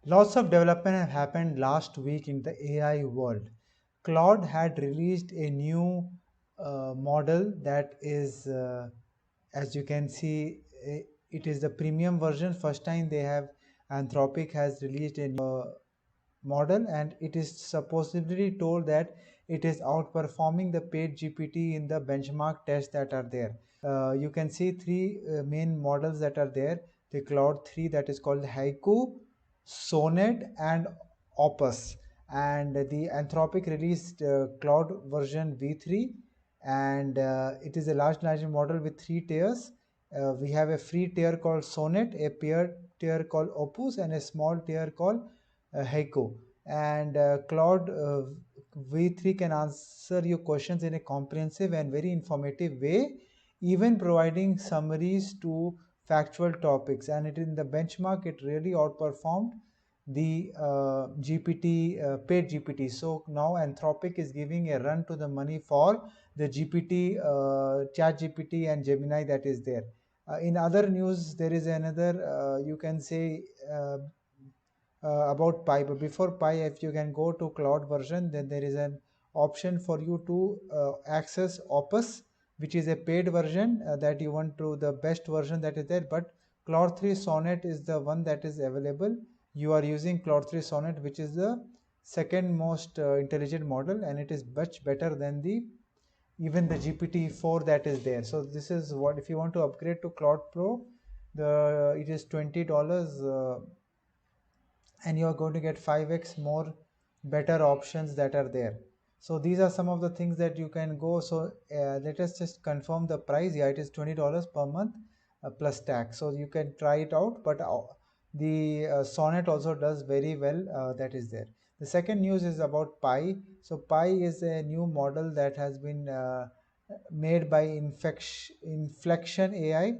Lots of development have happened last week in the AI world. Claude had released a new model that is, as you can see, it is the premium version. First time they have Anthropic has released a new model, and it is supposedly told that it is outperforming the paid GPT in the benchmark tests that are there. You can see three main models that are there. The Claude 3 that is called Haiku, Sonnet, and Opus. And the Anthropic released Claude version V3, and it is a large language model with three tiers. We have a free tier called Sonnet, a paid tier called Opus, and a small tier called Heiko. And Claude V3 can answer your questions in a comprehensive and very informative way, even providing summaries to factual topics. And it in the benchmark, it really outperformed the GPT, paid GPT. So now Anthropic is giving a run to the money for the GPT, Chat GPT, and Gemini that is there. In other news, there is another, you can say, about Pi. But before Pi, if you can go to cloud version, then there is an option for you to access Opus, which is a paid version that you want to the best version that is there. But Claude 3 Sonnet is the one that is available. You are using Claude 3 Sonnet, which is the second most intelligent model, and it is much better than the even the GPT-4 that is there. So this is what, if you want to upgrade to Claude Pro, the it is $20, and you are going to get 5x more better options that are there. So these are some of the things that you can go. So let us just confirm the price. Yeah, it is $20 per month plus tax. So you can try it out. But the Sonnet also does very well. That is there. The second news is about Pi. So Pi is a new model that has been made by Inflection AI.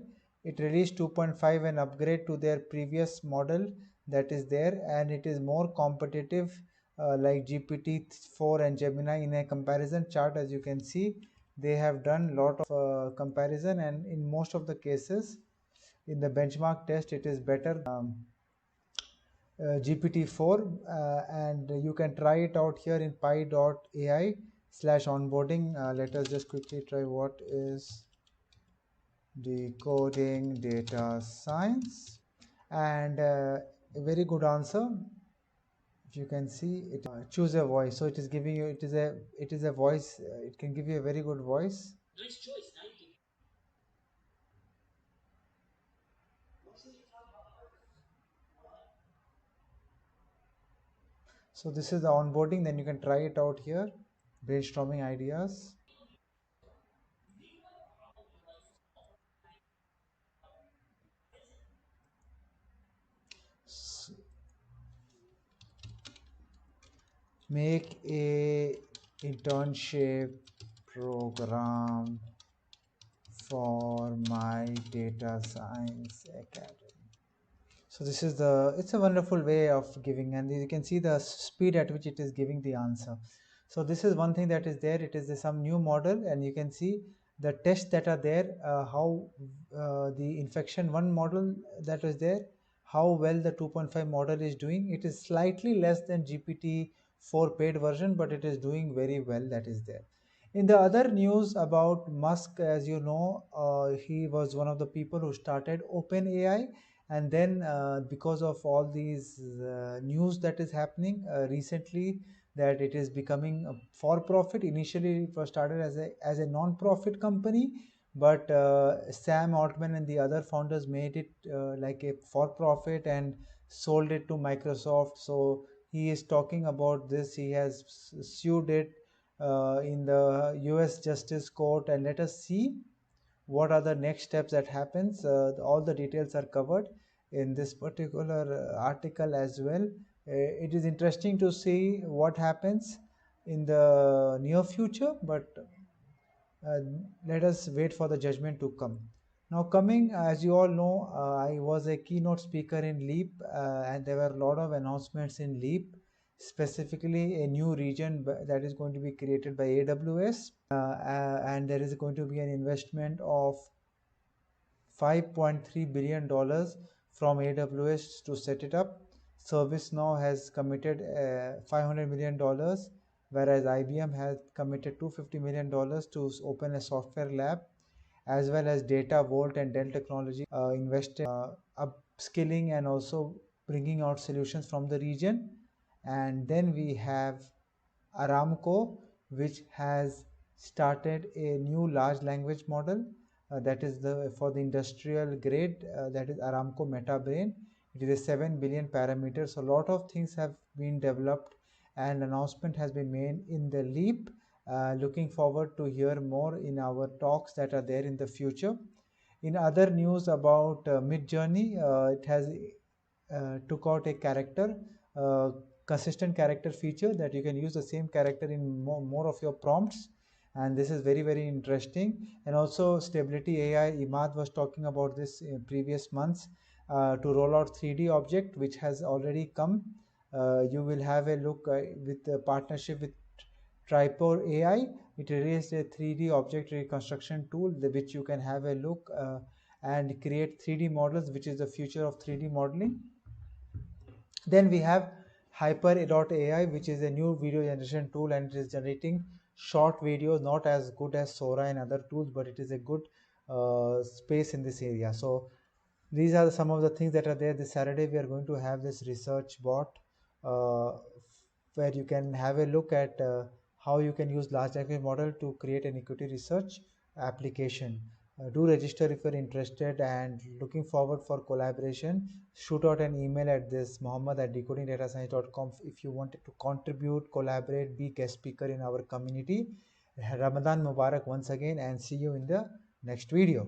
It released 2.5, an upgrade to their previous model that is there, and it is more competitive like GPT-4 and Gemini. In a comparison chart, as you can see, they have done lot of comparison, and in most of the cases in the benchmark test it is better GPT-4, and you can try it out here in pi.ai/onboarding. Let us just quickly try what is decoding data science, and a very good answer. If you can see it, choose a voice. So it is giving you, it is a voice, it can give you a very good voice. So this is the onboarding, then you can try it out here, brainstorming ideas. Make a internship program for my data science academy. So this is the, it's a wonderful way of giving, and you can see the speed at which it is giving the answer. So this is one thing that is there. It is some new model, and you can see the tests that are there, how the infection one model that is there, how well the 2.5 model is doing. It is slightly less than GPT-4 paid version, but it is doing very well, that is there. In the other news about Musk, as you know, he was one of the people who started OpenAI, and then because of all these news that is happening recently, that it is becoming for profit. Initially it was started as a non-profit company, but Sam Altman and the other founders made it like a for profit and sold it to Microsoft. So he is talking about this. He has sued it in the US Justice Court, and let us see what are the next steps that happens. All the details are covered in this particular article as well. It is interesting to see what happens in the near future, but uh, let us wait for the judgment to come. Now coming, as you all know, I was a keynote speaker in LEAP, and there were a lot of announcements in LEAP, specifically a new region that is going to be created by AWS, and there is going to be an investment of $5.3 billion from AWS to set it up. ServiceNow has committed $500 million, whereas IBM has committed $250 million to open a software lab, as well as Data Vault and Dell Technology invested upskilling and also bringing out solutions from the region. And then we have Aramco, which has started a new large language model that is for the industrial grade, that is Aramco MetaBrain. It is a 7 billion parameters. So a lot of things have been developed and announcement has been made in the leap. Looking forward to hear more in our talks that are there in the future. In other news about Midjourney, it has took out a character, consistent character feature, that you can use the same character in more of your prompts, and this is very, very interesting. And also Stability AI, Imad was talking about this in previous months, to roll out 3D object, which has already come. You will have a look with the partnership with Tripod AI. It released a 3D object reconstruction tool which you can have a look and create 3D models, which is the future of 3D modeling. Then we have Hyper.ai, which is a new video generation tool, and it is generating short videos, not as good as Sora and other tools, but it is a good space in this area. So these are some of the things that are there. This Saturday we are going to have this research bot uh, where you can have a look at how you can use large language model to create an equity research application. Do register if you're interested, and looking forward for collaboration. Shoot out an email at this Mohammed at decodingdatascience.com if you wanted to contribute, collaborate, be guest speaker in our community. Ramadan Mubarak once again, and see you in the next video.